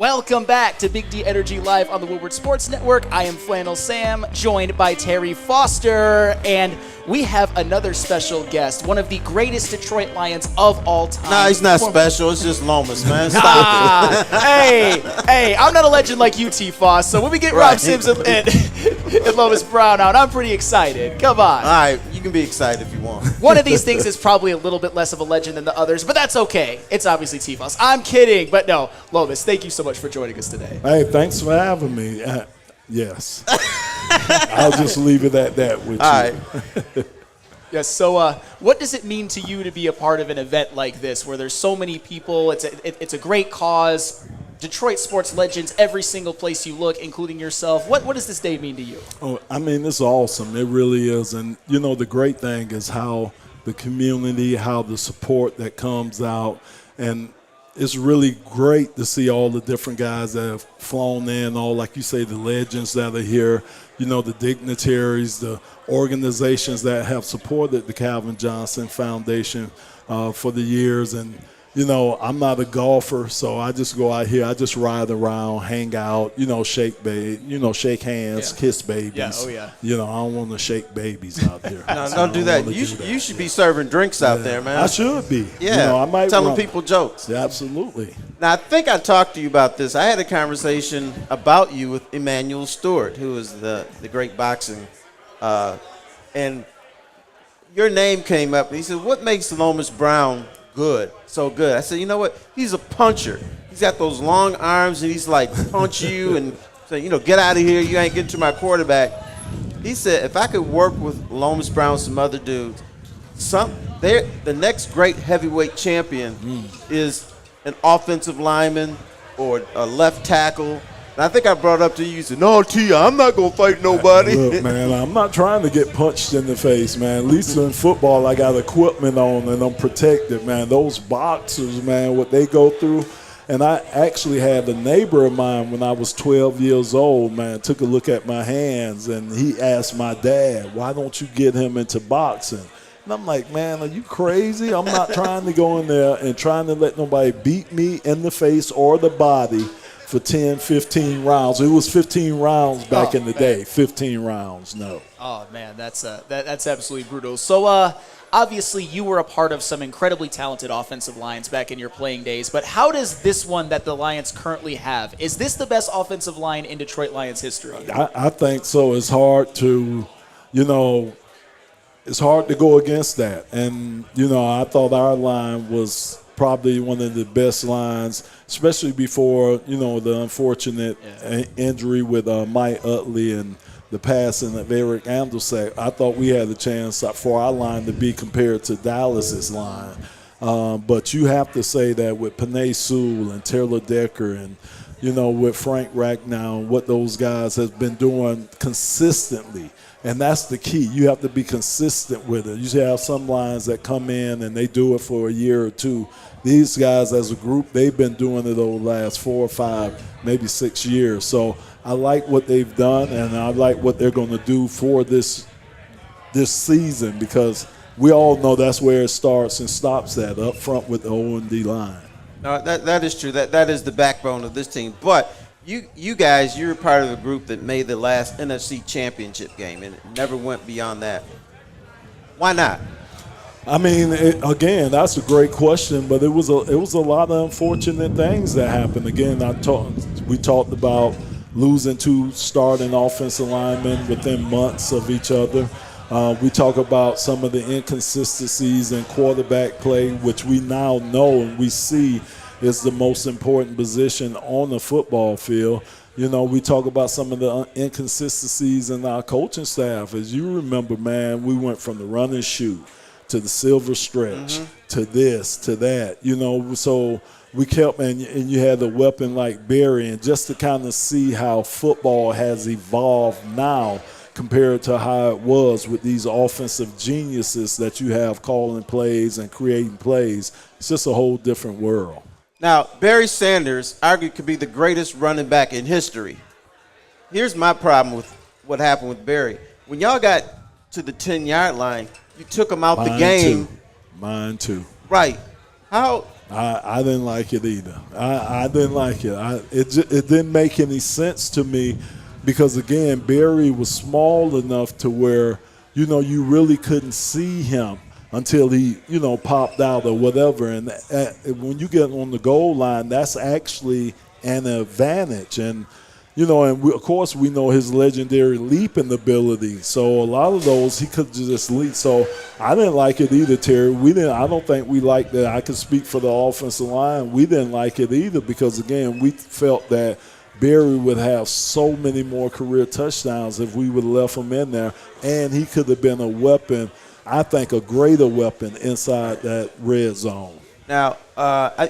Welcome back to Big D Energy Live on the Woodward Sports Network. I am Flannel Sam, joined by Terry Foster, and we have another special guest, one of the greatest Detroit Lions of all time. Nah, he's not special. It's just Lomas, man. Stop it. Hey, I'm not a legend like you, T-Foss, so when we get Rob Sims and Lomas Brown out, I'm pretty excited. Come on. All right, you can be excited if you want. One of these things is probably a little bit less of a legend than the others, but that's okay. It's obviously T-Foss. I'm kidding, but no. Lomas, thank you so much for joining us today. Hey, thanks for having me. Yes. I'll just leave it at that with All you. right. Yes, so what does it mean to you to be a part of an event like this where there's so many people? It's a great cause. Detroit sports legends every single place you look, including yourself. What does this day mean to you? Oh, I mean, it's awesome. It really is. And, you know, the great thing is how the community, how the support that comes out. And it's really great to see all the different guys that have flown in, all, like you say, the legends that are here, you know, the dignitaries, the organizations that have supported the Calvin Johnson Foundation for the years. And, you know, I'm not a golfer, so I just go out here. I just ride around, hang out, you know, shake hands, kiss babies. Yeah, oh yeah. You know, I don't want to shake babies out there. No, don't do that. You should be serving drinks out there, man. I should be. Yeah, you know, I might telling people jokes. Yeah, absolutely. Now, I think I talked to you about this. I had a conversation about you with Emmanuel Stewart, who is the great boxing. And your name came up, and he said, what makes Lomas Brown so good? I said, you know what? He's a puncher. He's got those long arms, and he's like punch you and say, you know, get out of here. You ain't getting to my quarterback. He said, if I could work with Lomas Brown and some other dudes, the next great heavyweight champion is an offensive lineman or a left tackle. And I think I brought up to you, you said, no, T, I'm not going to fight nobody. Look, man, I'm not trying to get punched in the face, man. At least in football, I got equipment on and I'm protected, man. Those boxers, man, what they go through. And I actually had a neighbor of mine when I was 12 years old, man, took a look at my hands, and he asked my dad, why don't you get him into boxing? And I'm like, man, are you crazy? I'm not trying to go in there and trying to let nobody beat me in the face or the body for 10, 15 rounds. It was 15 rounds back in the day. 15 rounds, no. Oh, man, that's absolutely brutal. So, obviously, you were a part of some incredibly talented offensive lines back in your playing days, but how does this one that the Lions currently have, is this the best offensive line in Detroit Lions history? I think so. It's hard to, you know, it's hard to go against that. And, you know, I thought our line was probably one of the best lines, especially before, you know, the unfortunate injury with Mike Utley and the passing of Eric Andelsack. I thought we had a chance for our line to be compared to Dallas's line. But you have to say that with Penei Sewell and Taylor Decker and, you know, with Frank Ragnow, what those guys have been doing consistently. And that's the key. You have to be consistent with it. You have some lines that come in and they do it for a year or two. These guys as a group, they've been doing it over the last 4 or 5, maybe 6 years. So I like what they've done, and I like what they're going to do for this season, because we all know that's where it starts and stops at, up front with the O&D line. No, that is true. That is the backbone of this team. But you guys, you're part of a group that made the last NFC Championship game, and it never went beyond that. Why not? I mean, again, that's a great question, but it was a lot of unfortunate things that happened. Again, we talked about losing 2 starting offensive linemen within months of each other. We talk about some of the inconsistencies in quarterback play, which we now know and we see is the most important position on the football field. You know, we talk about some of the inconsistencies in our coaching staff. As you remember, man, we went from the run and shoot to the silver stretch, to this, to that, you know. So we kept, and you had a weapon like Barry, and just to kind of see how football has evolved now compared to how it was with these offensive geniuses that you have calling plays and creating plays. It's just a whole different world. Now, Barry Sanders arguably could be the greatest running back in history. Here's my problem with what happened with Barry. When y'all got to the 10-yard line, you took him out the game. Mine too. Right. How I didn't like it either. I didn't like it. It didn't make any sense to me because, again, Barry was small enough to where, you really couldn't see him until he, popped out or whatever. And when you get on the goal line, that's actually an advantage. And, of course, we know his legendary leaping ability. So a lot of those, he could just leap. So I didn't like it either, Terry. I don't think we liked that. I can speak for the offensive line. We didn't like it either because, again, we felt that Barry would have so many more career touchdowns if we would have left him in there. And he could have been a weapon, I think a greater weapon inside that red zone. Now,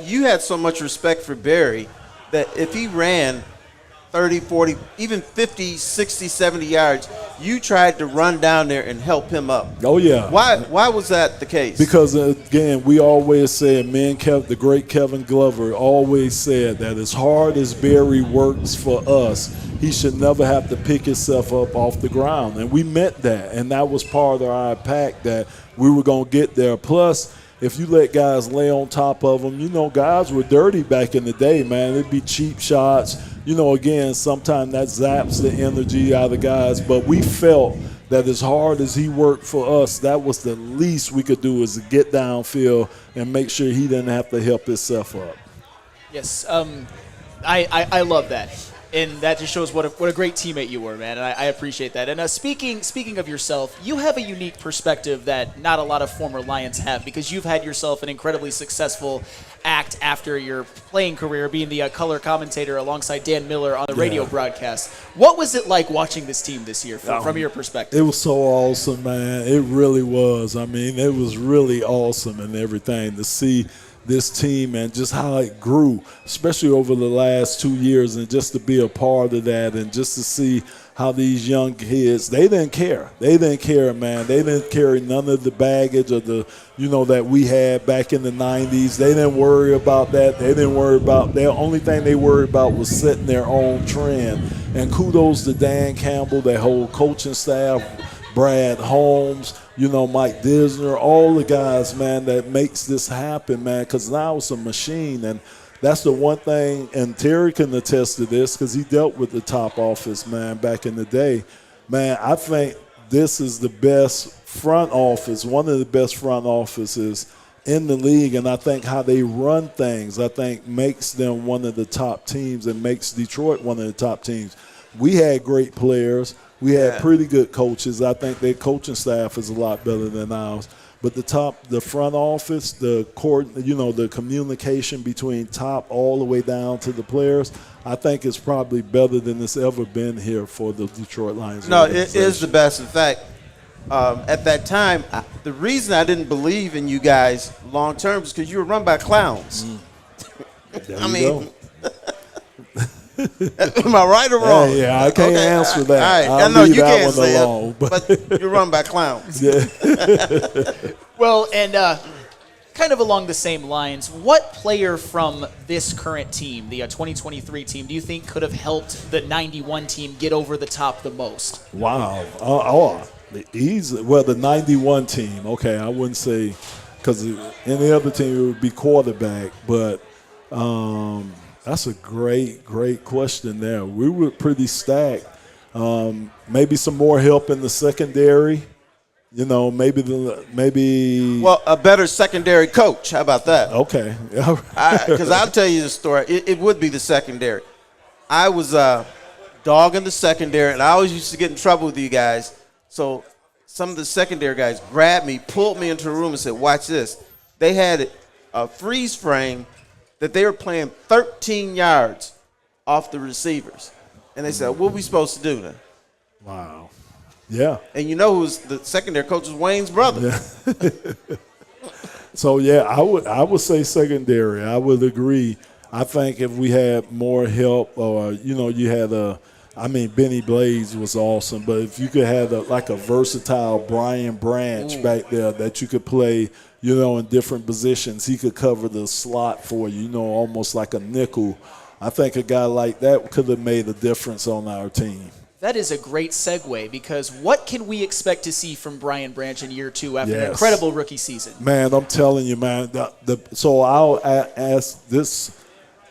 you had so much respect for Barry that if he ran 30, 40, even 50, 60, 70 yards, you tried to run down there and help him up. Oh, yeah. Why was that the case? Because, again, we always said, the great Kevin Glover always said that as hard as Barry works for us, he should never have to pick himself up off the ground. And we meant that, and that was part of our pact that we were going to get there. Plus, if you let guys lay on top of them, guys were dirty back in the day, man. It'd be cheap shots. Again, sometimes that zaps the energy out of guys. But we felt that as hard as he worked for us, that was the least we could do is to get downfield and make sure he didn't have to help himself up. Yes, I love that. And that just shows what a great teammate you were, man. And I appreciate that. And speaking of yourself, you have a unique perspective that not a lot of former Lions have because you've had yourself an incredibly successful act after your playing career, being the color commentator alongside Dan Miller on the radio broadcast. What was it like watching this team this year from your perspective? It was so awesome, man. It really was. I mean, it was really awesome and everything to see this team and just how it grew, especially over the last 2 years, and just to be a part of that and just to see how these young kids, they didn't care. They didn't care, man. They didn't carry none of the baggage of the, that we had back in the 90s. They didn't worry about that. They didn't worry about, the only thing they worried about was setting their own trend. And kudos to Dan Campbell, that whole coaching staff, Brad Holmes, Mike Disner, all the guys, man, that makes this happen, man, because now it's a machine. And that's the one thing, and Terry can attest to this because he dealt with the top office, man, back in the day. Man, I think this is the best front office, one of the best front offices in the league, and I think how they run things, I think makes them one of the top teams and makes Detroit one of the top teams. We had great players. We had pretty good coaches. I think their coaching staff is a lot better than ours. But the front office, the communication between top all the way down to the players, I think is probably better than it's ever been here for the Detroit Lions. No, it is the best. In fact, at that time, the reason I didn't believe in you guys long term is because you were run by clowns. There you go. Am I right or wrong? Yeah, I can't answer that. All right. I know you can't say it, but you're run by clowns. Yeah. Well, and kind of along the same lines, what player from this current team, the 2023 team, do you think could have helped the 91 team get over the top the most? Wow. The 91 team, okay, I wouldn't say, because any other team it would be quarterback, but that's a great question there. We were pretty stacked. Maybe some more help in the secondary. Maybe. Well, a better secondary coach. How about that? Okay. Because I'll tell you the story. It would be the secondary. I was dogging the secondary, and I always used to get in trouble with you guys. So some of the secondary guys grabbed me, pulled me into a room, and said, "Watch this." They had a freeze frame that they were playing 13 yards off the receivers. And they said, what are we supposed to do then? Wow. Yeah. And who's the secondary coach was Wayne's brother. Yeah. So, yeah, I would say secondary. I would agree. I think if we had more help or, you had Benny Blades was awesome. But if you could have a versatile Brian Branch back there that you could play – in different positions. He could cover the slot for you, almost like a nickel. I think a guy like that could have made a difference on our team. That is a great segue because what can we expect to see from Brian Branch in year 2 after an Yes. incredible rookie season? Man, I'm telling you, man. So I'll ask this: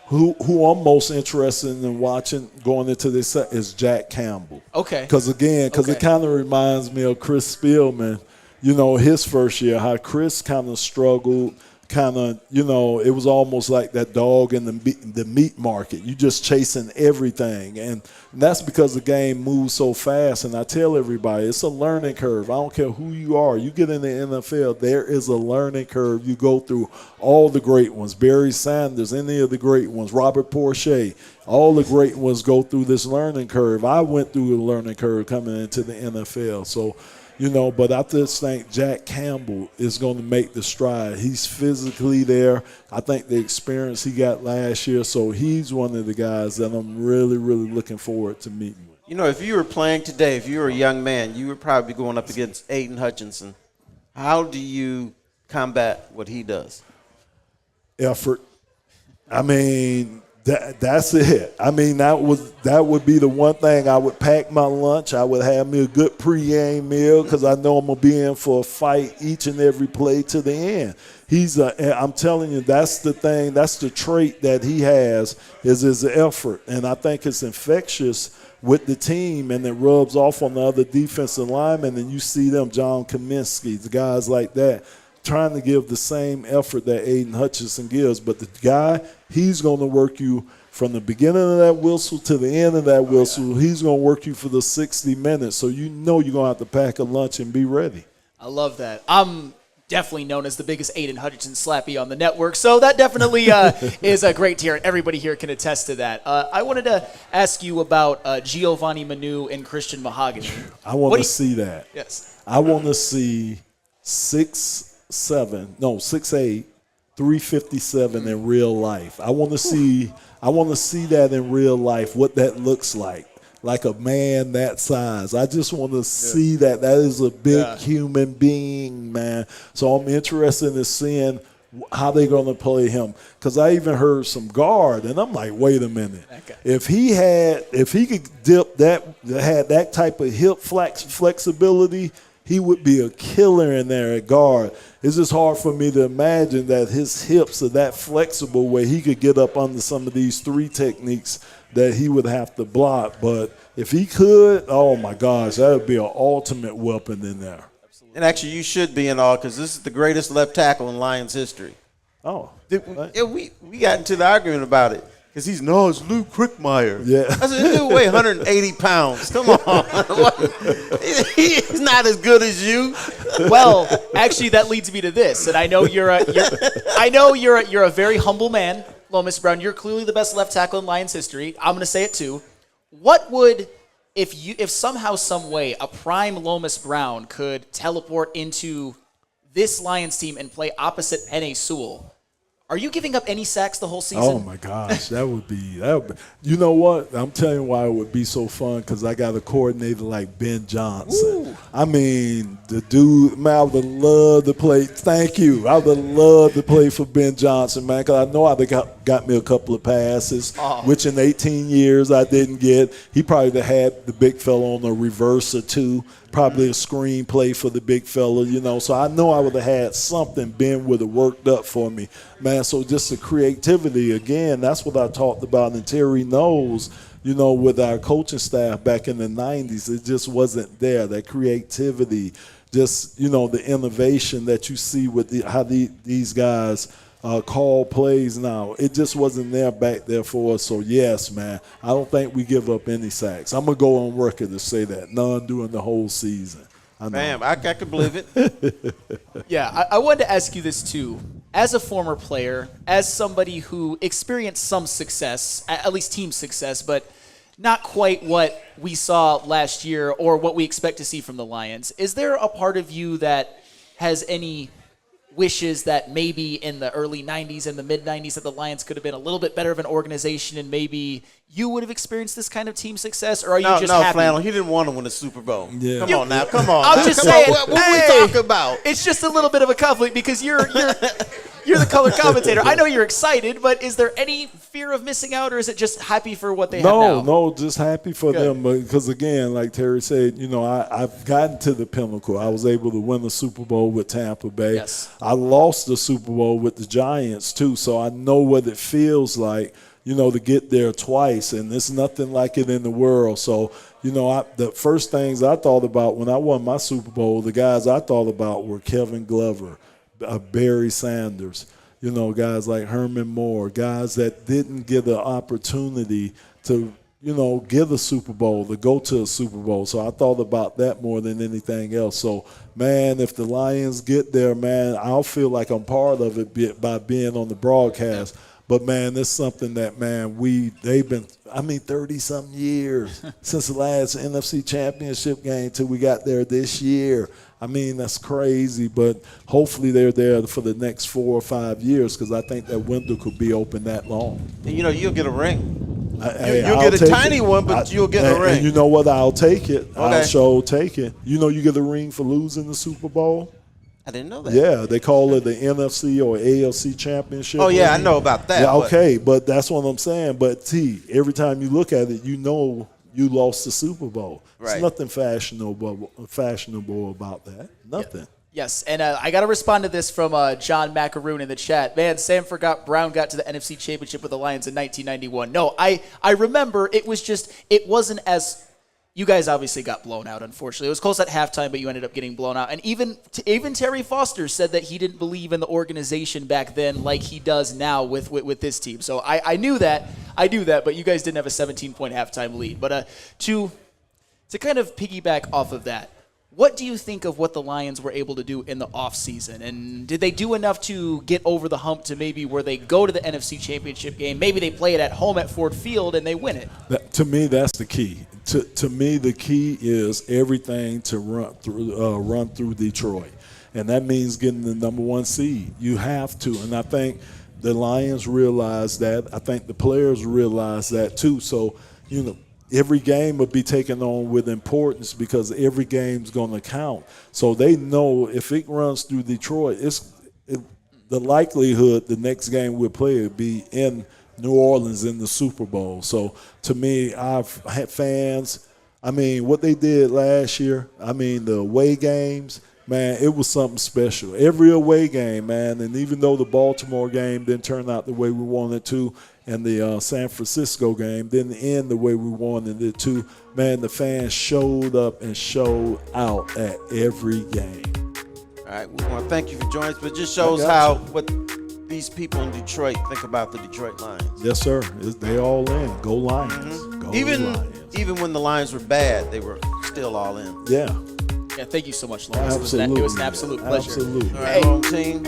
who I'm most interested in watching going into this set is Jack Campbell. Okay. Because it kind of reminds me of Chris Spielman. You know, his first year, how Chris kind of struggled. It was almost like that dog in the meat market. You just chasing everything. And that's because the game moves so fast. And I tell everybody, it's a learning curve. I don't care who you are. You get in the NFL, there is a learning curve. You go through all the great ones. Barry Sanders, any of the great ones. Robert Porsche, all the great ones go through this learning curve. I went through a learning curve coming into the NFL. So, but I just think Jack Campbell is going to make the stride. He's physically there. I think the experience he got last year, so he's one of the guys that I'm really, really looking forward to meeting with. If you were playing today, if you were a young man, you would probably be going up against Aiden Hutchinson. How do you combat what he does? Effort. I mean, that's it. I mean, that would be the one thing. I would pack my lunch. I would have me a good pre-game meal because I know I'm gonna be in for a fight each and every play to the end. I'm telling you, that's the thing. That's the trait that he has is his effort, and I think it's infectious with the team, and it rubs off on the other defensive linemen. And you see them, John Kaminsky, the guys like that, trying to give the same effort that Aiden Hutchinson gives. But the guy, he's going to work you from the beginning of that whistle to the end of that whistle. He's going to work you for the 60 minutes. So you're going to have to pack a lunch and be ready. I love that. I'm definitely known as the biggest Aiden Hutchinson slappy on the network, so that definitely is a great tier, and everybody here can attest to that. I wanted to ask you about Giovanni Manu and Christian Mahogany. I want to see that. Yes. I want to see 6'8", 357 in real life. I want to see that in real life, what that looks like a man that size. I just want to see that. That is a big human being, man. So I'm interested in seeing how they're going to play him. Because I even heard some guard, and I'm like, wait a minute. Okay. If he could dip had that type of hip flexibility, he would be a killer in there at guard. It's just hard for me to imagine that his hips are that flexible where he could get up under some of these 3 techniques that he would have to block. But if he could, oh, my gosh, that would be an ultimate weapon in there. And actually, you should be in awe because this is the greatest left tackle in Lions history. Oh. We got into the argument about it. Because it's Lou Crickmeyer. Yeah. I said, this dude weigh 180 pounds. Come on. He's not as good as you. Well, actually, that leads me to this, and I know you're a very humble man, Lomas Brown. You're clearly the best left tackle in Lions history. I'm going to say it too. What would, if somehow, some way, a prime Lomas Brown could teleport into this Lions team and play opposite Penei Sewell? Are you giving up any sacks the whole season? Oh, my gosh. That would be. You know what? I'm telling you why it would be so fun, because I got a coordinator like Ben Johnson. Ooh. I mean, the dude, man, I would have loved to play. Thank you. I would have loved to play for Ben Johnson, man, because I know I'd have got me a couple of passes, which in 18 years I didn't get. He probably would have had the big fella on a reverse or two, probably a screenplay for the big fella, So I know I would have had something Ben would have worked up for me. Man, so just the creativity, again, that's what I talked about. And Terry knows, with our coaching staff back in the 90s, it just wasn't there. That creativity, just, the innovation that you see with how these guys call plays now. It just wasn't there back there for us. So, yes, man, I don't think we give up any sacks. I'm going to go on record to say that. None during the whole season. Man, I could believe it. Yeah, I wanted to ask you this, too. As a former player, as somebody who experienced some success, at least team success, but not quite what we saw last year or what we expect to see from the Lions, is there a part of you that has any wishes that maybe in the early 90s and the mid-90s that the Lions could have been a little bit better of an organization and maybe you would have experienced this kind of team success? Or are you just happy? No, Flannel, he didn't want to win a Super Bowl. Yeah. Come on now. I'm just saying. What we talking about? It's just a little bit of a conflict because you're You're the color commentator. I know you're excited, but is there any fear of missing out, or is it just happy for what they have now? No, just happy for Good. them because, again, like Terry said, I've gotten to the pinnacle. I was able to win the Super Bowl with Tampa Bay. Yes. I lost the Super Bowl with the Giants, too, so I know what it feels like, to get there twice, and there's nothing like it in the world. So, the first things I thought about when I won my Super Bowl, the guys I thought about were Kevin Glover, Barry Sanders, guys like Herman Moore, guys that didn't get the opportunity to, get a Super Bowl, to go to a Super Bowl. So I thought about that more than anything else. So, man, if the Lions get there, man, I'll feel like I'm part of it by being on the broadcast. But, man, it's something that, man, they've been, 30-something years since the last NFC Championship game till we got there this year. That's crazy, but hopefully they're there for the next 4 or 5 years because I think that window could be open that long. And, you'll get a ring. I'll You'll get a take tiny it. one, but you'll get a ring. And you know what? I'll take it. Okay. I'll sure take it. You get a ring for losing the Super Bowl? I didn't know that. Yeah, they call it the NFC or AFC Championship. Oh, yeah, I know about that. Yeah, okay, but that's what I'm saying. But, every time you look at it, you lost the Super Bowl. Right. There's nothing fashionable about that. Nothing. Yes, and I got to respond to this from John Macaroon in the chat. Man, Sam forgot Brown got to the NFC Championship with the Lions in 1991. No, I remember it wasn't as – you guys obviously got blown out, unfortunately. It was close at halftime, but you ended up getting blown out. And even Terry Foster said that he didn't believe in the organization back then like he does now with this team. So I knew that. But you guys didn't have a 17-point halftime lead. But to kind of piggyback off of that, what do you think of what the Lions were able to do in the offseason? And did they do enough to get over the hump to maybe where they go to the NFC Championship game? Maybe they play it at home at Ford Field and they win it. To me, that's the key. To me, the key is everything to run through Detroit. And that means getting the number 1 seed. You have to. And I think the Lions realize that. I think the players realize that too. So, every game will be taken on with importance because every game's going to count. So they know if it runs through Detroit, the likelihood the next game we'll play will be in New Orleans in the Super Bowl. So to me, I've had fans, what they did last year, the away games, man, it was something special. Every away game, man, and even though the Baltimore game didn't turn out the way we wanted to, and the San Francisco game didn't end the way we wanted it to, man, the fans showed up and showed out at every game. All right, we want to thank you for joining us, but it just shows what these people in Detroit think about the Detroit Lions. Yes, sir. They all in. Go Lions. Mm-hmm. Go Lions. Even when the Lions were bad, they were still all in. Yeah. Yeah, thank you so much, Lomas. Absolutely. It was an absolute pleasure. Absolutely. All right, home team.